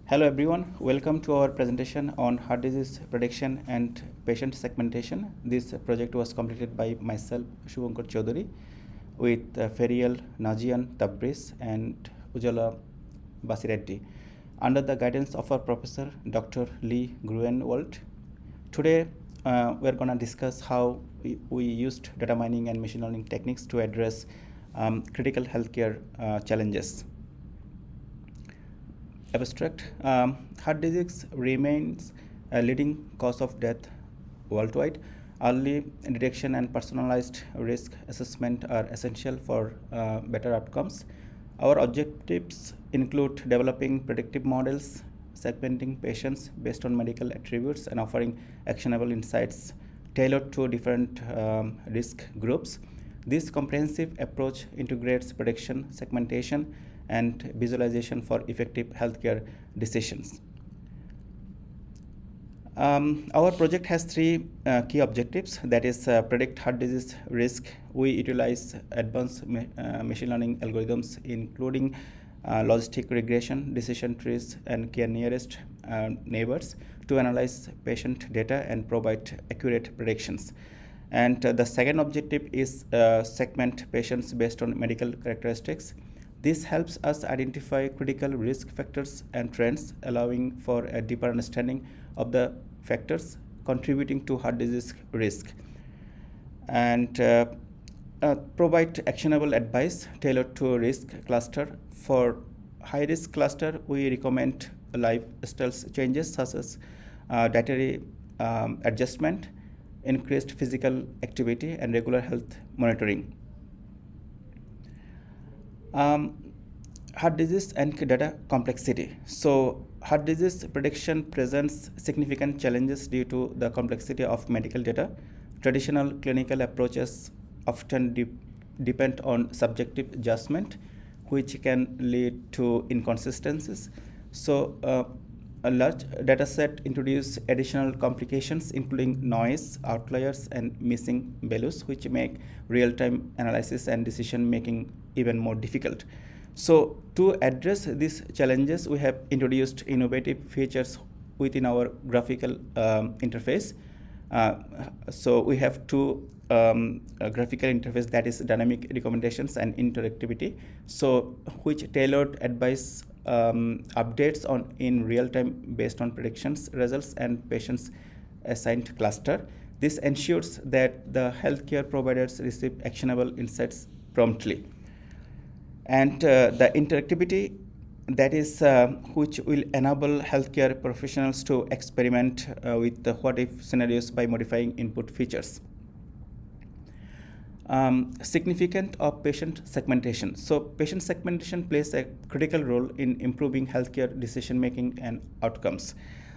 Hello everyone, welcome to our presentation on heart disease prediction and patient segmentation. This project was completed by myself, Shubhankar Chaudhary, with Ferial Najian Tabriz and Ujala Basireddy, under the guidance of our professor, Dr. Lee Gruenwald. Today, we're going to discuss how we used data mining and machine learning techniques to address critical healthcare challenges. Abstract. Heart disease remains a leading cause of death worldwide. Early detection and personalized risk assessment are essential for better outcomes. Our objectives include developing predictive models, segmenting patients based on medical attributes, and offering actionable insights tailored to different risk groups. This comprehensive approach integrates prediction, segmentation, and visualization for effective healthcare decisions. Our project has three key objectives, that is predict heart disease risk. We utilize advanced machine learning algorithms including logistic regression, decision trees, and care nearest neighbors to analyze patient data and provide accurate predictions. And the second objective is segment patients based on medical characteristics. This helps us identify critical risk factors and trends, allowing for a deeper understanding of the factors contributing to heart disease risk, and provide actionable advice tailored to risk cluster. For high risk cluster, we recommend lifestyle changes such as dietary adjustment, increased physical activity, and regular health monitoring. Heart disease and data complexity. So, heart disease prediction presents significant challenges due to the complexity of medical data. Traditional clinical approaches often depend on subjective judgment, which can lead to inconsistencies. So, a large data set introduces additional complications, including noise, outliers, and missing values, which make real-time analysis and decision-making even more difficult. So, to address these challenges, we have introduced innovative features within our graphical interface. So, we have two graphical interface, that is dynamic recommendations and interactivity, so which tailored advice updates on in real time based on predictions, results, and patients assigned cluster. This ensures that the healthcare providers receive actionable insights promptly. And the interactivity, that is which will enable healthcare professionals to experiment with the what if scenarios by modifying input features. Significance of patient segmentation. So, patient segmentation plays a critical role in improving healthcare decision making and outcomes.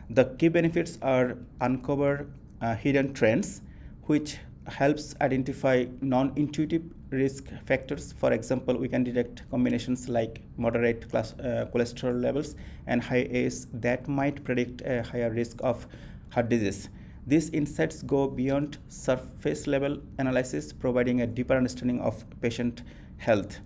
The key benefits are uncover hidden trends, which helps identify non-intuitive risk factors. For example, we can detect combinations like moderate cholesterol levels and high ACE that might predict a higher risk of heart disease. These insights go beyond surface level analysis, providing a deeper understanding of patient health.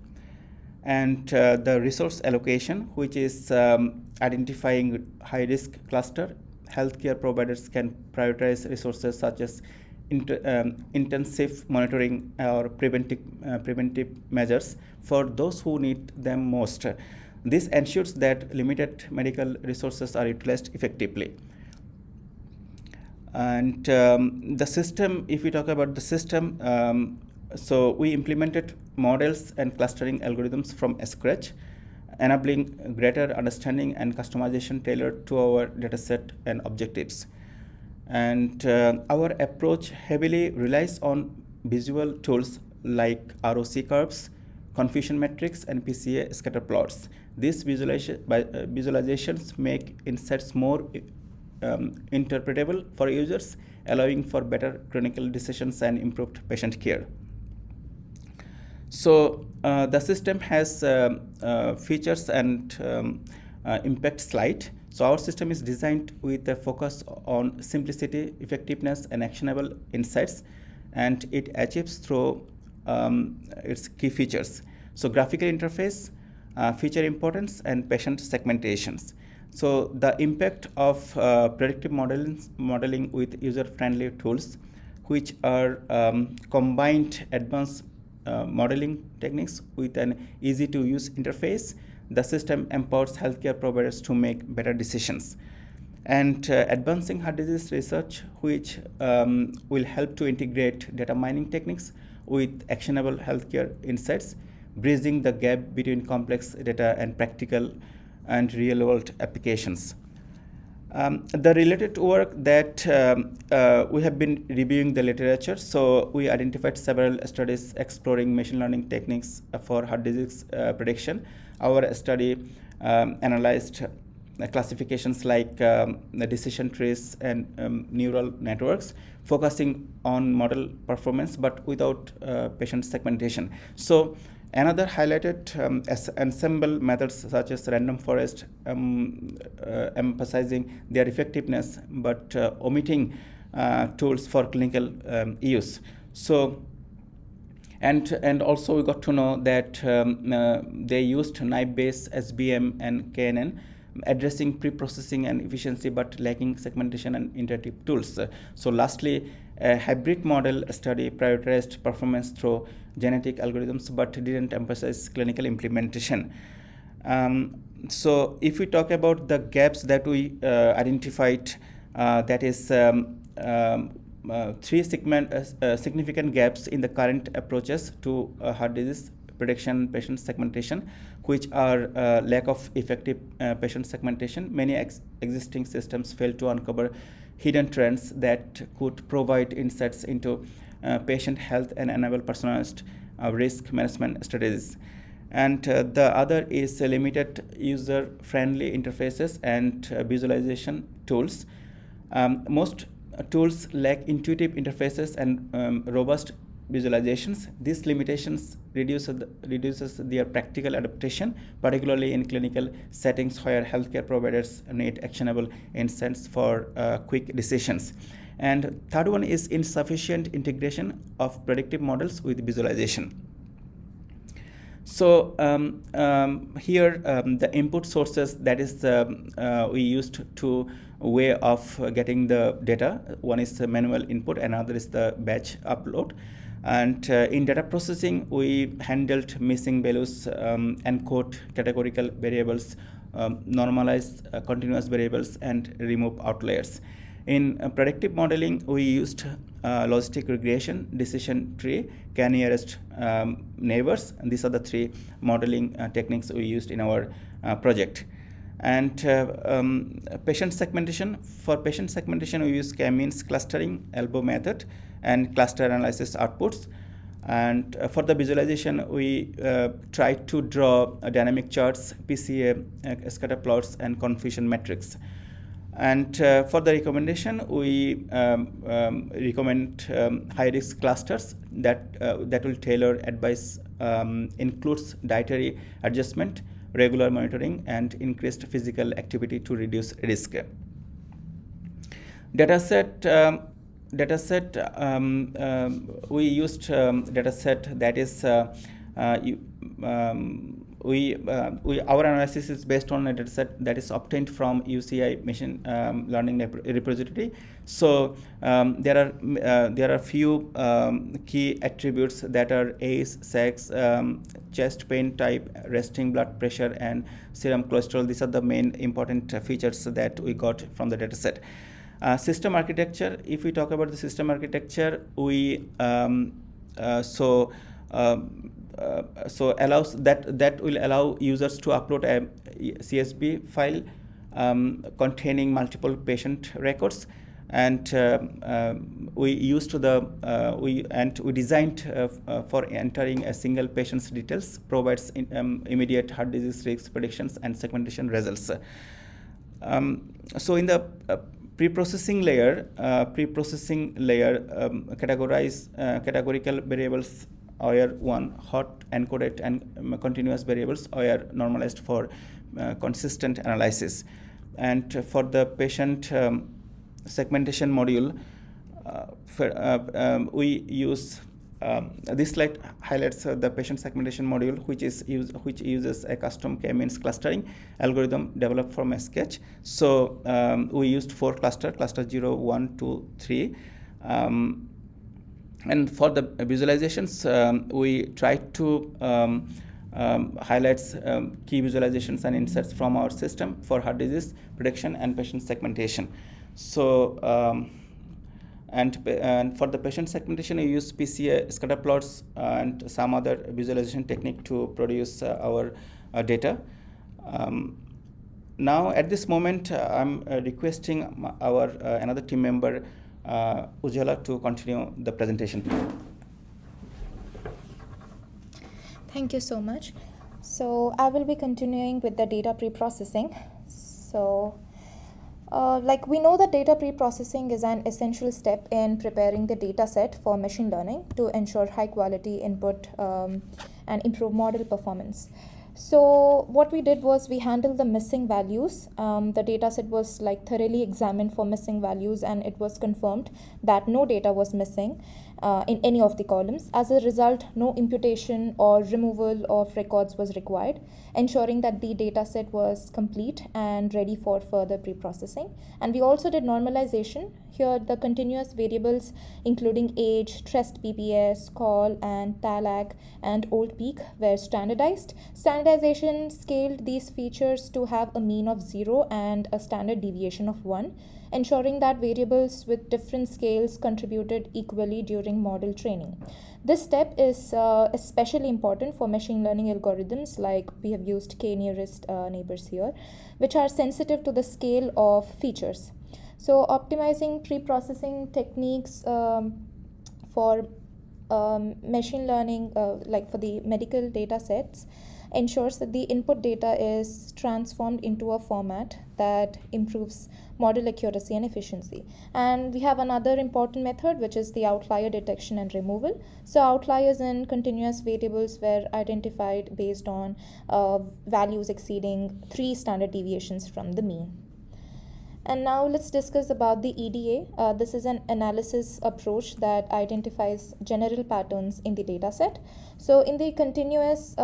And the resource allocation, which is identifying high risk cluster, healthcare providers can prioritize resources such as intensive monitoring or preventive measures for those who need them most. This ensures that limited medical resources are utilized effectively. And the system, if we talk about the system, so we implemented models and clustering algorithms from scratch, enabling greater understanding and customization tailored to our dataset and objectives. And our approach heavily relies on visual tools like ROC curves, confusion metrics, and PCA scatter plots. These visualizations make insights more interpretable for users, allowing for better clinical decisions and improved patient care. So the system has features and impact slide. So our system is designed with a focus on simplicity, effectiveness, and actionable insights, and it achieves through its key features. So graphical interface, feature importance, and patient segmentations. So the impact of predictive modeling with user-friendly tools, which are combined advanced modeling techniques with an easy-to-use interface. The system empowers healthcare providers to make better decisions. And advancing heart disease research, which will help to integrate data mining techniques with actionable healthcare insights, bridging the gap between complex data and practical and real-world applications. The related work that we have been reviewing the literature, so we identified several studies exploring machine learning techniques for heart disease prediction. Our study analyzed classifications like the decision trees and neural networks, focusing on model performance but without patient segmentation. So another highlighted ensemble methods such as random forest, emphasizing their effectiveness but omitting tools for clinical use. So and also we got to know that they used knife-based SBM and KNN, addressing pre-processing and efficiency but lacking segmentation and iterative tools. So lastly, a hybrid model study prioritized performance through genetic algorithms but didn't emphasize clinical implementation. So if we talk about the gaps that we identified, that is three significant gaps in the current approaches to heart disease prediction, patient segmentation, which are lack of effective patient segmentation. Many existing systems fail to uncover hidden trends that could provide insights into patient health and enable personalized risk management strategies. And the other is limited user-friendly interfaces and visualization tools. Most tools lack intuitive interfaces and robust visualizations. These limitations reduces their practical adaptation, particularly in clinical settings where healthcare providers need actionable insights for quick decisions. And third one is insufficient integration of predictive models with visualization. So here the input sources, that is we used to way of getting the data. One is the manual input, another is the batch upload. And in data processing, we handled missing values, encode categorical variables, normalize continuous variables, and remove outliers. In predictive modeling, we used logistic regression, decision tree, k-nearest neighbors, and these are the three modeling techniques we used in our project. And patient segmentation. For patient segmentation, we use k-means clustering, elbow method, and cluster analysis outputs. And for the visualization, we try to draw dynamic charts, PCA, scatter plots, and confusion metrics. And for the recommendation, we recommend high-risk clusters that will tailor advice, includes dietary adjustment, regular monitoring, and increased physical activity to reduce risk. Dataset. We used dataset that is our analysis is based on a dataset that is obtained from UCI machine learning repository. So there are few key attributes that are age, sex, chest pain type, resting blood pressure, and serum cholesterol. These are the main important features that we got from the dataset. System architecture. If we talk about the system architecture, we so allows that will allow users to upload a CSV file containing multiple patient records, and we designed for entering a single patient's details, provides immediate heart disease risk predictions and segmentation results. So in the pre-processing layer, categorize categorical variables were hot, encoded, and continuous variables were normalized for consistent analysis. And for the patient segmentation module, we use This slide highlights the patient segmentation module, which uses a custom k-means clustering algorithm developed from a sketch. So we used 4 cluster 0, 1, 2, 3. And for the visualizations, we tried to highlight key visualizations and insights from our system for heart disease prediction and patient segmentation. So and for the patient segmentation, we use PCA scatter plots and some other visualization technique to produce our data. Now at this moment, I'm requesting our another team member, Ujjwala, to continue the presentation. Thank you so much. So I will be continuing with the data pre-processing. So like we know that data pre-processing is an essential step in preparing the data set for machine learning to ensure high quality input and improve model performance. So what we did was we handled the missing values. The data set was like thoroughly examined for missing values, and it was confirmed that no data was missing in any of the columns. As a result, no imputation or removal of records was required, ensuring that the data set was complete and ready for further pre-processing. And we also did normalization. Here, the continuous variables, including age, TREST PPS, call, and TALAC, and old peak, were standardized. Standardization scaled these features to have a mean of 0 and a standard deviation of 1, ensuring that variables with different scales contributed equally during model training. This step is especially important for machine learning algorithms, like we have used k-nearest neighbors here, which are sensitive to the scale of features. So optimizing pre-processing techniques for machine learning, like for the medical data sets, ensures that the input data is transformed into a format that improves model accuracy and efficiency. And we have another important method, which is the outlier detection and removal. So outliers in continuous variables were identified based on values exceeding 3 standard deviations from the mean. And now let's discuss about the EDA. This is an analysis approach that identifies general patterns in the data set. So in the continuous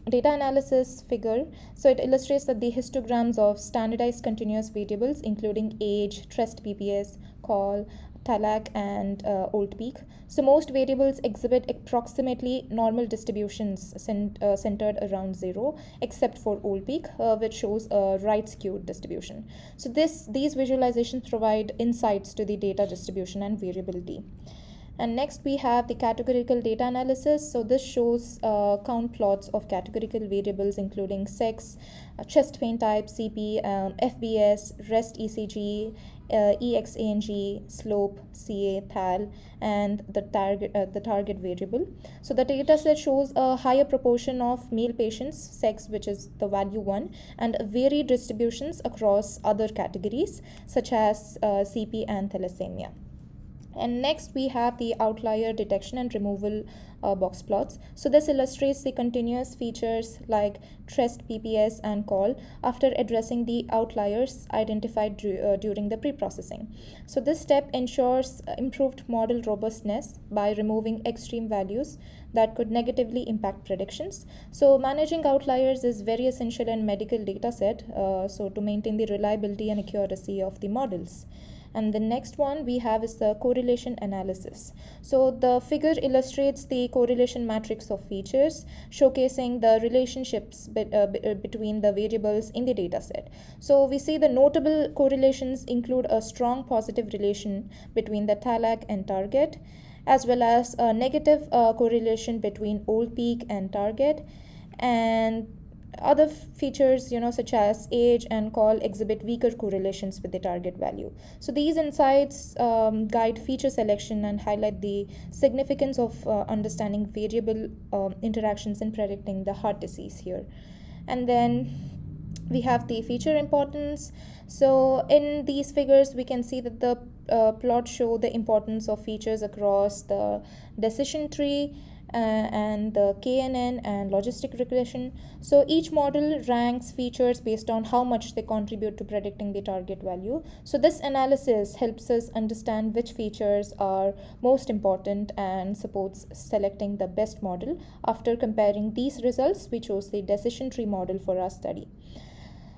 data analysis figure, so it illustrates that the histograms of standardized continuous variables, including age, TREST PPS, call, TALAC, and old peak. So most variables exhibit approximately normal distributions centered around 0, except for old peak, which shows a right skewed distribution. So these visualizations provide insights to the data distribution and variability. And next we have the categorical data analysis. So this shows count plots of categorical variables, including sex, chest pain type, CP, FBS, REST ECG, EXANG, slope, CA, THAL, and the target variable. So the data set shows a higher proportion of male patients, sex, which is the value 1, and varied distributions across other categories such as CP and thalassemia. And next we have the outlier detection and removal box plots. So this illustrates the continuous features like TREST, PPS, and call after addressing the outliers identified during the pre-processing. So this step ensures improved model robustness by removing extreme values that could negatively impact predictions. So managing outliers is very essential in medical data set, so to maintain the reliability and accuracy of the models. And the next one we have is the correlation analysis. So the figure illustrates the correlation matrix of features, showcasing the relationships between the variables in the dataset. So we see the notable correlations include a strong positive relation between the TALAC and target, as well as a negative correlation between old peak and target, and other features, such as age and call, exhibit weaker correlations with the target value. So these insights guide feature selection and highlight the significance of understanding variable interactions in predicting the heart disease here. And then we have the feature importance. So in these figures, we can see that the plots show the importance of features across the decision tree, and the KNN and logistic regression. So each model ranks features based on how much they contribute to predicting the target value. So this analysis helps us understand which features are most important and supports selecting the best model. After comparing these results, we chose the decision tree model for our study.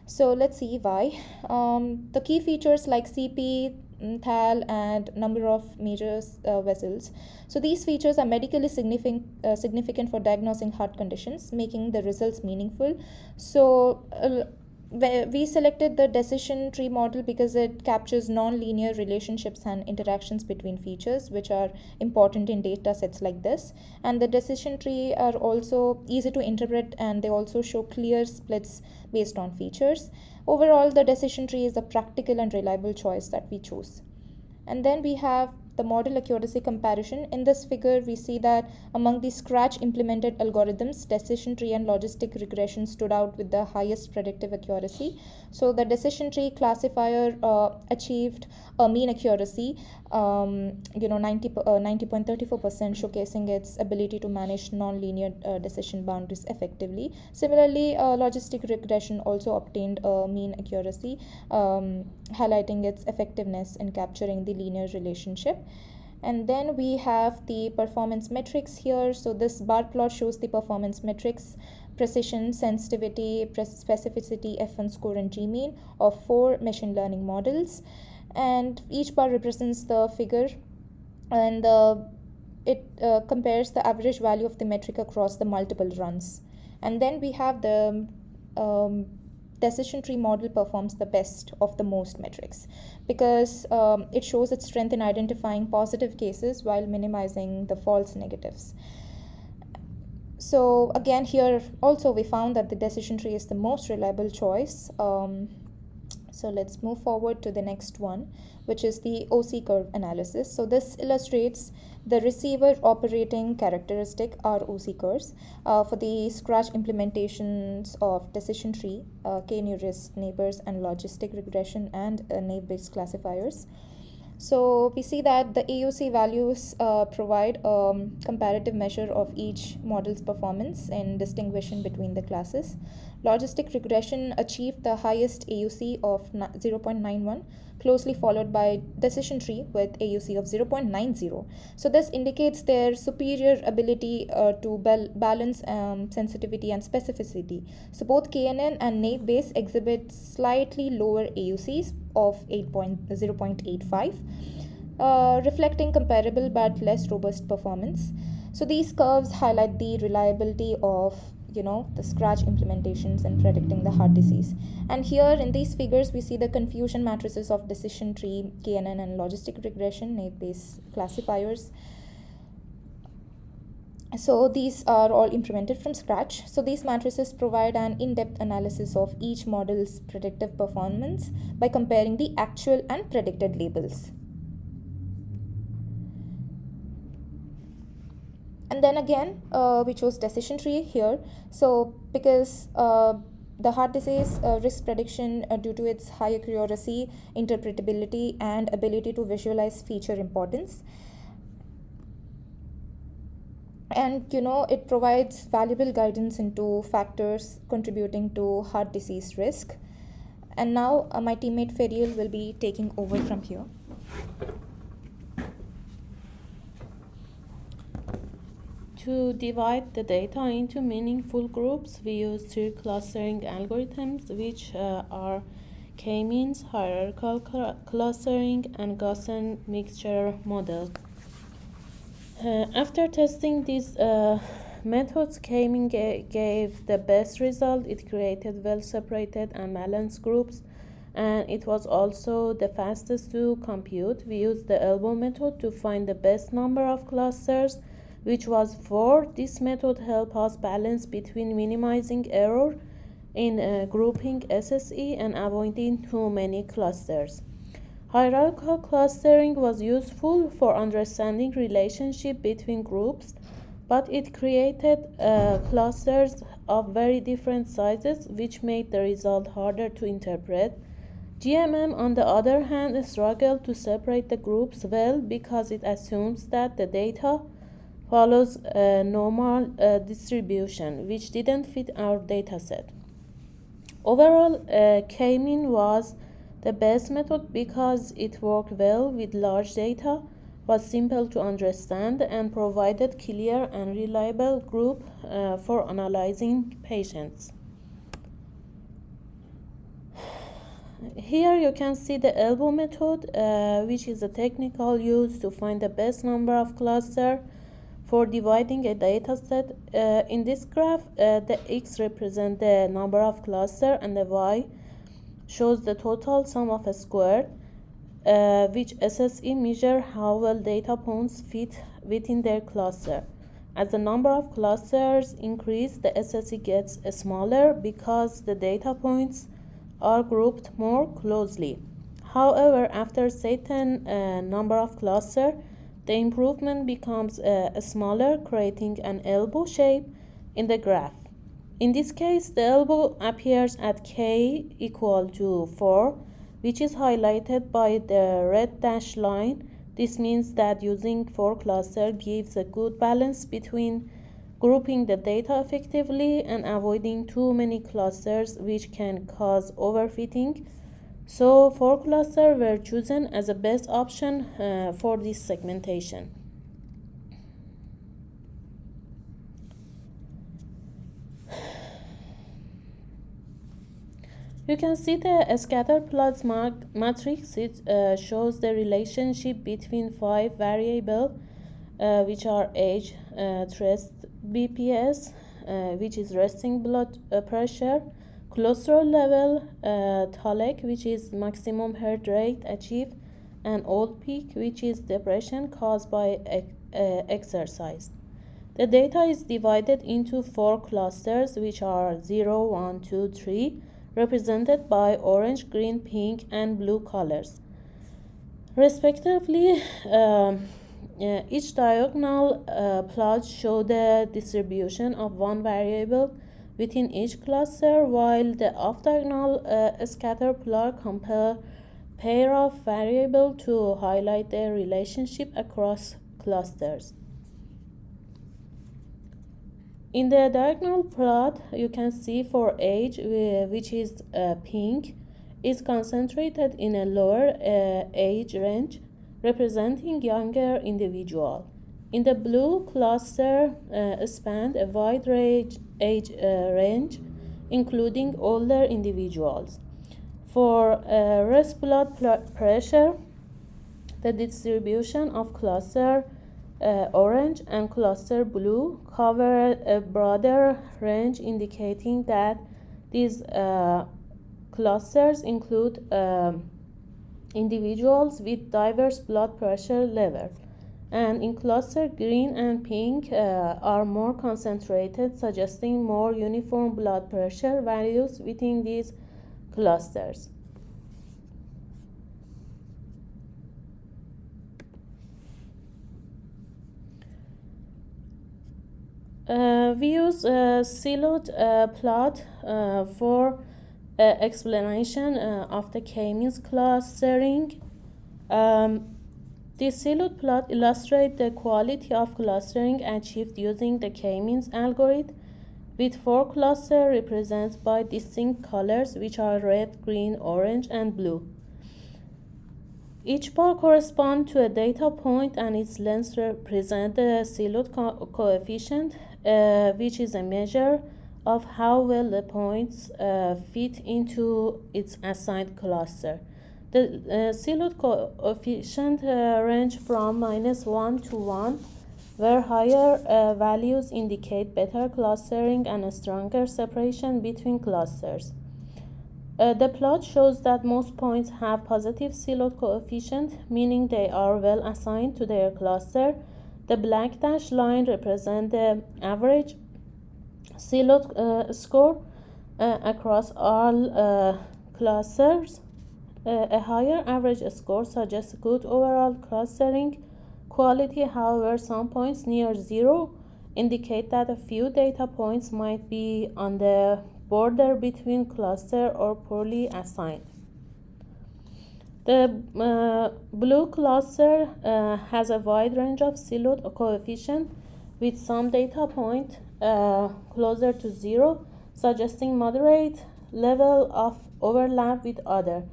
So let's see why. The key features like CP, THAL, and number of major vessels. So these features are medically significant for diagnosing heart conditions, making the results meaningful. So we selected the decision tree model because it captures non-linear relationships and interactions between features, which are important in data sets like this. And the decision tree are also easy to interpret, and they also show clear splits based on features. Overall, the decision tree is a practical and reliable choice that we chose. And then we have the model accuracy comparison. In this figure, we see that among the Scratch implemented algorithms, decision tree and logistic regression stood out with the highest predictive accuracy. So the decision tree classifier achieved a mean accuracy, 90.34%, showcasing its ability to manage nonlinear decision boundaries effectively. Similarly, logistic regression also obtained a mean accuracy, highlighting its effectiveness in capturing the linear relationship. And then we have the performance metrics here. So this bar plot shows the performance metrics: precision, sensitivity, specificity, F1 score, and G-mean of 4 machine learning models. And each bar represents the figure, and it compares the average value of the metric across the multiple runs. And then we have the decision tree model performs the best of the most metrics because it shows its strength in identifying positive cases while minimizing the false negatives. So again, here also we found that the decision tree is the most reliable choice. So let's move forward to the next one, which is the OC curve analysis. So this illustrates the receiver operating characteristic, or OC curves, for the Scratch implementations of decision tree, k-nearest neighbors, and logistic regression, and naive-based classifiers. So we see that the AUC values provide a comparative measure of each model's performance in distinguishing between the classes. Logistic regression achieved the highest AUC of 0.91, closely followed by decision tree with AUC of 0.90. So this indicates their superior ability to balance sensitivity and specificity. So both KNN and naive Bayes exhibit slightly lower AUCs of 0.85, reflecting comparable but less robust performance. So these curves highlight the reliability of the Scratch implementations in predicting the heart disease. And here in these figures, we see the confusion matrices of decision tree, KNN, and logistic regression, naive-Bayes classifiers. So these are all implemented from Scratch. So these matrices provide an in-depth analysis of each model's predictive performance by comparing the actual and predicted labels. And then again, we chose decision tree here. So because the heart disease risk prediction, due to its high accuracy, interpretability, and ability to visualize feature importance. And it provides valuable guidance into factors contributing to heart disease risk. And now my teammate Ferial will be taking over from here. To divide the data into meaningful groups, we use 3 clustering algorithms, which are k-means, hierarchical clustering, and Gaussian mixture model. After testing these methods, k-mean gave the best result. It created well-separated and balanced groups, and it was also the fastest to compute. We used the elbow method to find the best number of clusters, which was 4. This method helped us balance between minimizing error in grouping SSE and avoiding too many clusters. Hierarchical clustering was useful for understanding relationship between groups, but it created clusters of very different sizes, which made the result harder to interpret. GMM, on the other hand, struggled to separate the groups well because it assumes that the data follows a normal distribution, which didn't fit our dataset. Overall, K-mean was the best method because it worked well with large data, was simple to understand, and provided clear and reliable group for analyzing patients. Here you can see the elbow method, which is a technical used to find the best number of clusters for dividing a dataset. In this graph, the X represents the number of clusters and the Y shows the total sum of a square, which SSE measure how well data points fit within their cluster. As the number of clusters increase, the SSE gets smaller because the data points are grouped more closely. However, after certain number of clusters, the improvement becomes smaller, creating an elbow shape in the graph. In this case, the elbow appears at k equal to 4, which is highlighted by the red dashed line. This means that using 4 clusters gives a good balance between grouping the data effectively and avoiding too many clusters, which can cause overfitting. So 4 clusters were chosen as the best option for this segmentation. You can see the scatter plots matrix. It shows the relationship between 5 variables, which are age, rest BPS, which is resting blood pressure, cholesterol level, TALEC, which is maximum heart rate achieved, and old peak, which is depression caused by exercise. The data is divided into 4 clusters, which are 0, 1, 2, 3, represented by orange, green, pink, and blue colors. Respectively, each diagonal plot shows the distribution of one variable within each cluster, while the off-diagonal scatter plot compares pair of variables to highlight their relationship across clusters. In the diagonal plot, you can see for age, which is pink, is concentrated in a lower age range, representing younger individual. In the blue cluster, spanned a wide age range, including older individuals. For rest blood pressure, the distribution of cluster orange and cluster blue cover a broader range, indicating that these clusters include individuals with diverse blood pressure level. And in cluster green and pink are more concentrated, suggesting more uniform blood pressure values within these clusters. We use a siloed plot for explanation of the k-means clustering. This siloed plot illustrates the quality of clustering achieved using the k-means algorithm, with 4 clusters represented by distinct colors, which are red, green, orange, and blue. Each bar corresponds to a data point, and its length represents the siloed coefficient, which is a measure of how well the points fit into its assigned cluster. The siloed coefficient range from -1 to 1, where higher values indicate better clustering and a stronger separation between clusters. The plot shows that most points have positive siloed coefficient, meaning they are well assigned to their cluster. The black dashed line represents the average siloed score across all clusters. A higher average score suggests good overall clustering quality. However, some points near 0 indicate that a few data points might be on the border between cluster or poorly assigned. The blue cluster has a wide range of siloed coefficient, with some data point closer to 0, suggesting moderate level of overlap with other.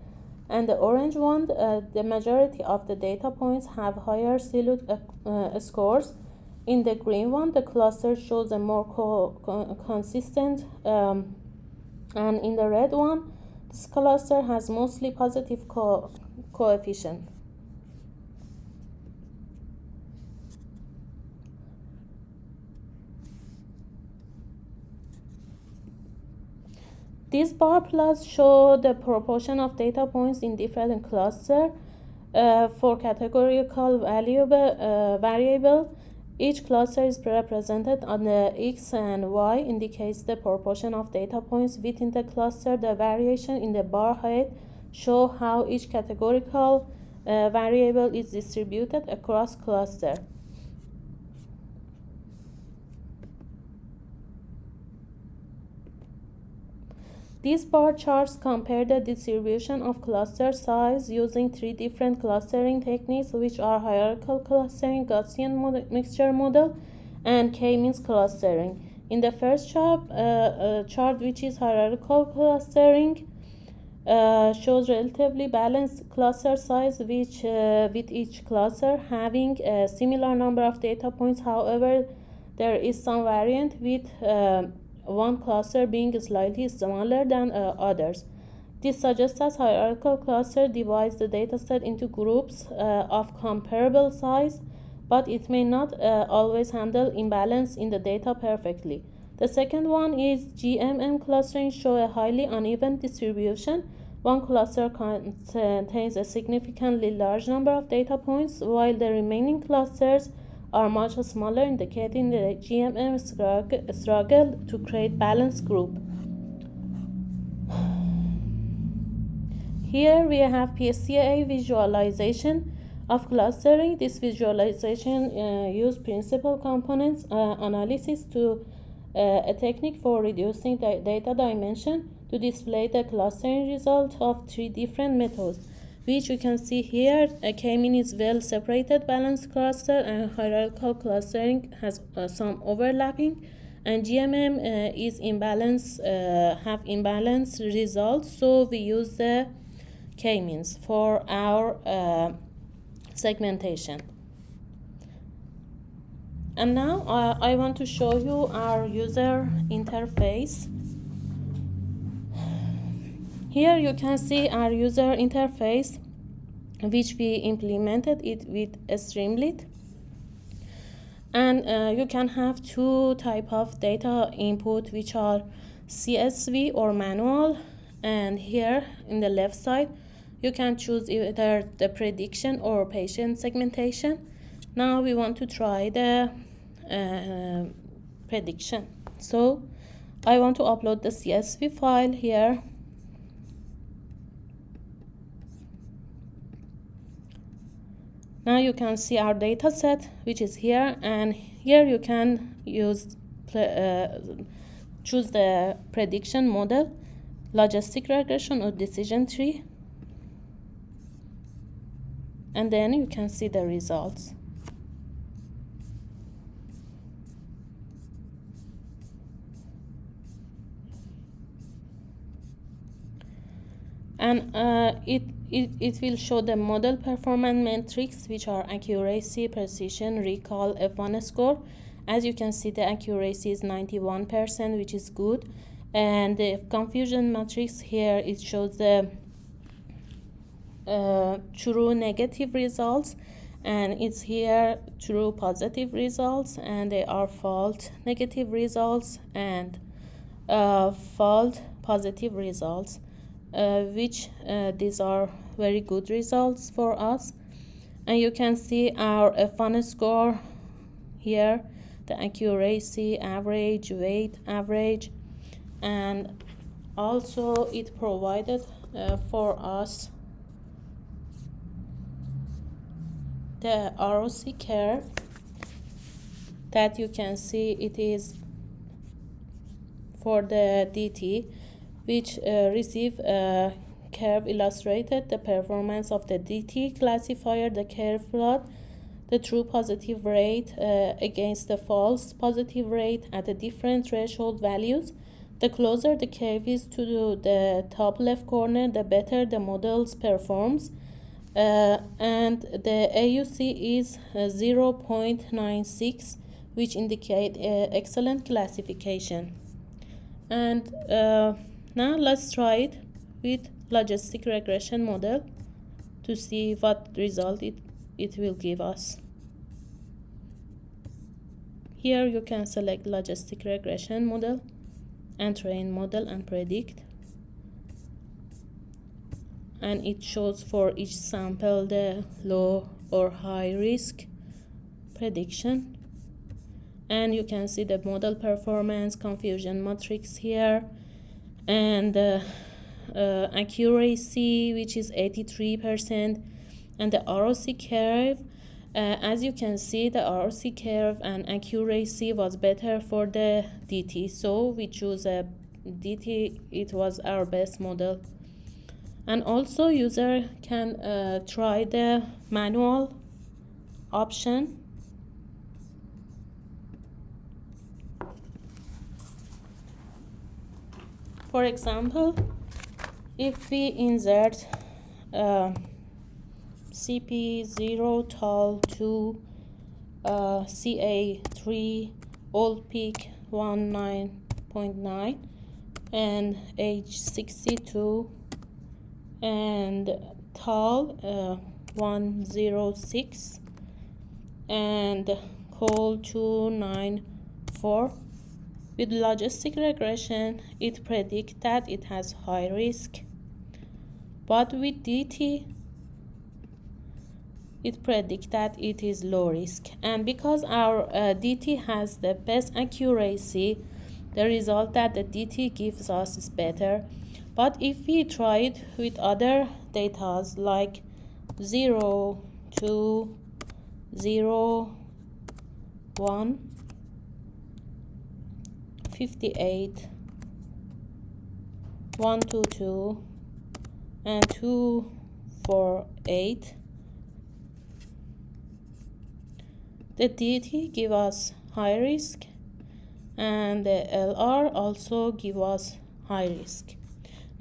And the orange one, the majority of the data points have higher silhouette scores. In the green one, the cluster shows a more consistent, and in the red one, this cluster has mostly positive coefficient. These bar plots show the proportion of data points in different clusters for categorical variable. Each cluster is represented on the X and Y, indicates the proportion of data points within the cluster. The variation in the bar height show how each categorical variable is distributed across cluster. These bar charts compare the distribution of cluster size using 3 different clustering techniques, which are hierarchical clustering, Gaussian mixture model, and k-means clustering. In the first chart, which is hierarchical clustering, shows relatively balanced cluster size, which with each cluster having a similar number of data points. However, there is some variant with one cluster being slightly smaller than others. This suggests that hierarchical cluster divides the dataset into groups of comparable size, but it may not always handle imbalance in the data perfectly. The second one is GMM clustering, show a highly uneven distribution. One cluster contains a significantly large number of data points, while the remaining clusters are much smaller, indicating the GMM struggle to create balanced group. Here we have PSCA visualization of clustering. This visualization uses principal components analysis to a technique for reducing the data dimension to display the clustering result of 3 different methods, which you can see here. K-mean is well separated balanced cluster, and hierarchical clustering has some overlapping, and GMM is imbalance, have imbalanced results, so we use the k-means for our segmentation. And now I want to show you our user interface. Here you can see our user interface, which we implemented it with Streamlit. And you can have 2 type of data input, which are CSV or manual. And here in the left side, you can choose either the prediction or patient segmentation. Now we want to try the prediction. So I want to upload the CSV file here. Now you can see our data set, which is here, and here you can use choose the prediction model, logistic regression, or decision tree, and then you can see the results. And it will show the model performance metrics, which are accuracy, precision, recall, F1 score. As you can see, the accuracy is 91%, which is good. And the confusion matrix here, it shows the true negative results, and it's here true positive results, and they are false negative results and false positive results, which these are very good results for us. And you can see our F1 score here, the accuracy, average, weight, average, and also it provided for us the ROC curve that you can see. It is for the DT, which receive a curve illustrated the performance of the DT classifier, the curve plot, the true positive rate against the false positive rate at a different threshold values. The closer the curve is to the top left corner, the better the model performs. And the AUC is 0.96, which indicate excellent classification. And now let's try it with logistic regression model to see what result it will give us. Here you can select logistic regression model and train model and predict, and it shows for each sample the low or high risk prediction. And you can see the model performance, confusion matrix here, and accuracy, which is 83%, and the ROC curve. As you can see, the ROC curve and accuracy was better for the DT, so we choose a DT. It was our best model. And also user can try the manual option. For example, if we insert CP0 tall 2 CA3 old peak 19.9 and age 62 and tall 106 and call 294. With logistic regression, it predicts that it has high risk, but with DT, it predicts that it is low risk. And because our DT has the best accuracy, the result that the DT gives us is better. But if we try it with other data like 0, 2, 0, 1, 58, 122, and 248, the DT give us high risk, and the LR also give us high risk.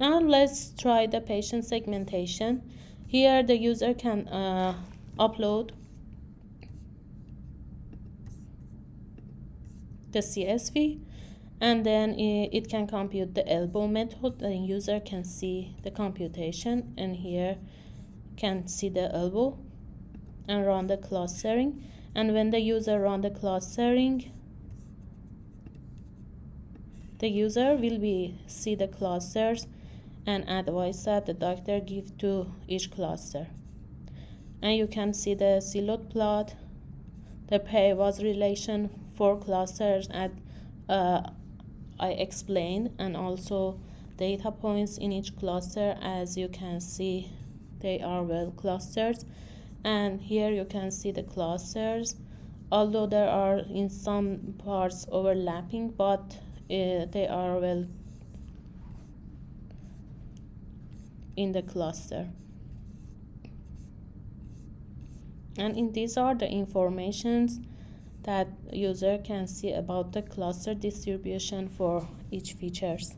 Now let's try the patient segmentation. Here the user can upload the CSV, and then it can compute the elbow method. The user can see the computation, and here can see the elbow and run the clustering. And when the user run the clustering, the user will see the clusters and advice that the doctor give to each cluster. And you can see the silhouette plot, the pairwise relation for clusters at I explained, and also data points in each cluster. As you can see, they are well clustered, and here you can see the clusters, although there are in some parts overlapping, but they are well in the cluster. And these are the informations that user can see about the cluster distribution for each features.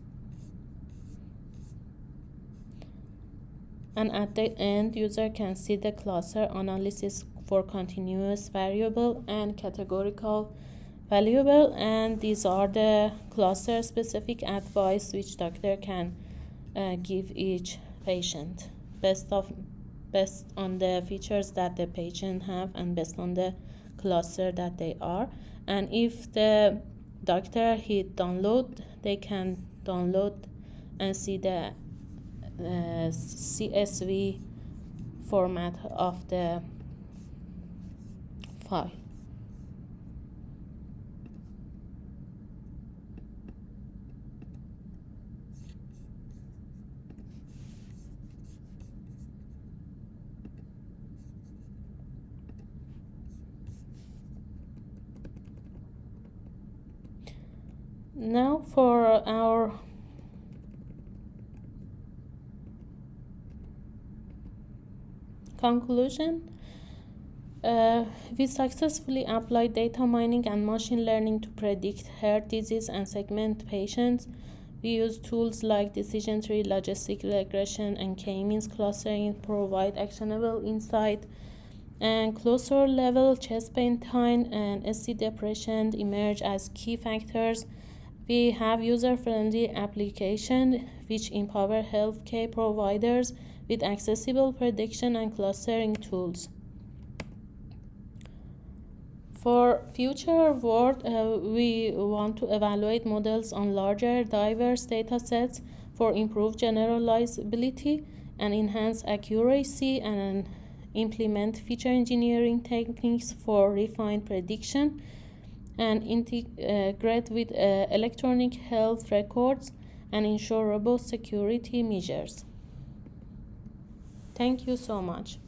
And at the end, user can see the cluster analysis for continuous variable and categorical variable, and these are the cluster specific advice which doctor can give each patient based on the features that the patient have and based on the cluster that they are. And if the doctor hit download, they can download and see the CSV format of the file. Now for our conclusion, We successfully applied data mining and machine learning to predict heart disease and segment patients. We use tools like decision tree, logistic regression, and k-means clustering to provide actionable insight. And closer level chest pain time and ST depression emerge as key factors. We have user-friendly application which empower healthcare providers with accessible prediction and clustering tools. For future work, we want to evaluate models on larger, diverse data sets for improved generalizability and enhance accuracy, and implement feature engineering techniques for refined prediction, and integrate with electronic health records and ensure robust security measures. Thank you so much.